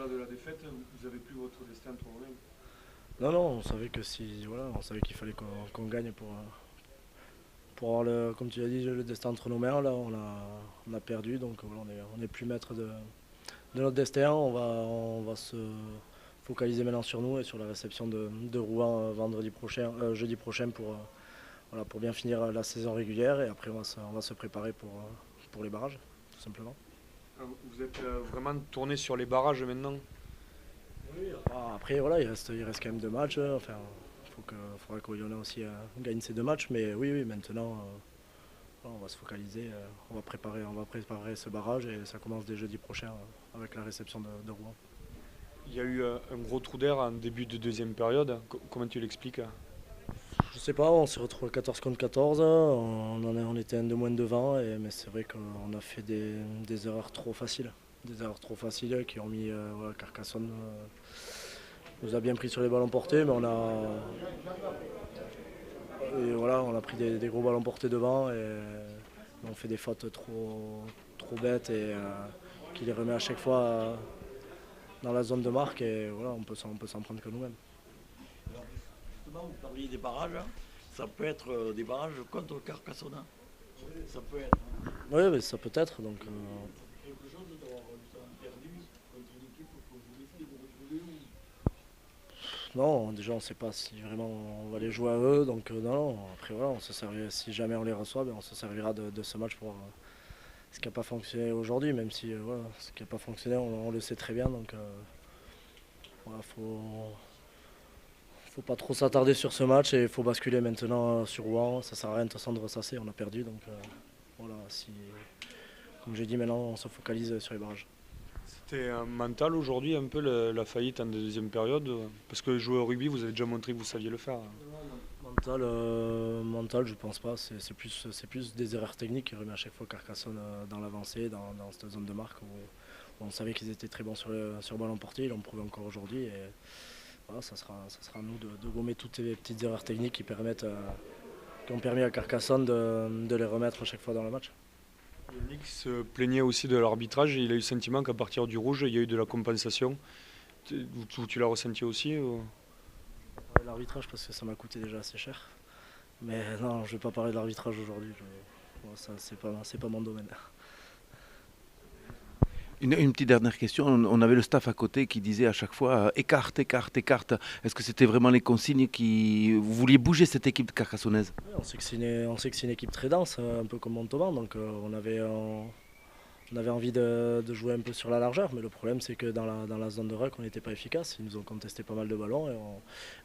de la défaite, vous avez plus votre destin entre vos mains. Non, non, on savait que si, voilà, on savait qu'il fallait qu'on gagne pour avoir le, comme tu l'as dit, le destin entre nos mains. Là, on a perdu, donc voilà, on est plus maître de notre destin. On va se focaliser maintenant sur nous et sur la réception de Rouen jeudi prochain voilà, pour bien finir la saison régulière. Et après, on va se préparer pour les barrages, tout simplement. Vous êtes vraiment tourné sur les barrages maintenant. Oui. Après, voilà, il reste quand même 2 matchs. Enfin, faudra qu'Oyonnax aussi gagne ces 2 matchs. Mais oui, oui, maintenant, voilà, on va se focaliser. On va préparer ce barrage et ça commence dès jeudi prochain avec la réception de Rouen. Il y a eu un gros trou d'air en début de deuxième période. Comment tu l'expliques? Je sais pas, on s'est retrouvé 14 contre 14. On était un de moins devant. Mais c'est vrai qu'on a fait des erreurs trop faciles. Des erreurs trop faciles qui ont mis voilà, Carcassonne. Nous a bien pris sur les ballons portés, mais voilà, on a pris des gros ballons portés devant et on fait des fautes trop bêtes et qui les remet à chaque fois dans la zone de marque et voilà, on peut s'en prendre que nous-mêmes. Alors, justement, vous parliez des barrages, hein. Ça peut être des barrages contre Carcassonne, hein. Ça peut être. Oui, mais ça peut être. Donc, Quelque chose d'avoir perdu contre une équipe que vous risquez de retrouver ou... non, déjà on ne sait pas si vraiment on va les jouer à eux. Donc non, après voilà, si jamais on les reçoit, ben, on se servira de ce match pour ce qui n'a pas fonctionné aujourd'hui, même si voilà, ce qui n'a pas fonctionné, on le sait très bien. Donc voilà, faut pas trop s'attarder sur ce match et il faut basculer maintenant sur Rouen. Ça sert à rien de toute façon de ressasser, on a perdu. Donc voilà, comme j'ai dit, maintenant on se focalise sur les barrages. C'était mental aujourd'hui un peu la faillite en deuxième période. Parce que jouer au rugby, vous avez déjà montré que vous saviez le faire. Mental, je pense pas. C'est plus des erreurs techniques qui remet à chaque fois Carcassonne dans l'avancée, dans cette zone de marque où on savait qu'ils étaient très bons sur ballon porté. Ils l'ont prouvé encore aujourd'hui. Et voilà, ça sera à nous de gommer toutes ces petites erreurs techniques qui ont permis à Carcassonne de les remettre à chaque fois dans le match. Yannick se plaignait aussi de l'arbitrage. Il a eu le sentiment qu'à partir du rouge, il y a eu de la compensation. Tu l'as ressenti aussi ou... L'arbitrage parce que ça m'a coûté déjà assez cher. Mais non, je ne vais pas parler de l'arbitrage aujourd'hui. Bon, ça, c'est pas mon domaine. Une petite dernière question. On avait le staff à côté qui disait à chaque fois écarte, écarte, écarte. Est-ce que c'était vraiment les consignes qui. Vous vouliez bouger cette équipe carcassonnaise? Oui, on sait que c'est une équipe très dense, un peu comme Montauban. Donc on avait envie de jouer un peu sur la largeur. Mais le problème, c'est que dans la zone de ruck, on n'était pas efficace. Ils nous ont contesté pas mal de ballons et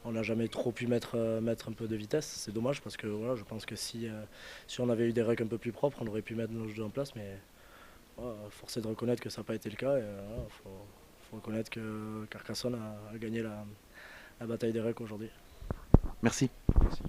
on n'a jamais trop pu mettre un peu de vitesse. C'est dommage parce que voilà, je pense que si on avait eu des rucks un peu plus propres, on aurait pu mettre nos jeux en place. Mais voilà, force est de reconnaître que ça n'a pas été le cas. Il faut reconnaître que Carcassonne a gagné la bataille des rucks aujourd'hui. Merci. Merci.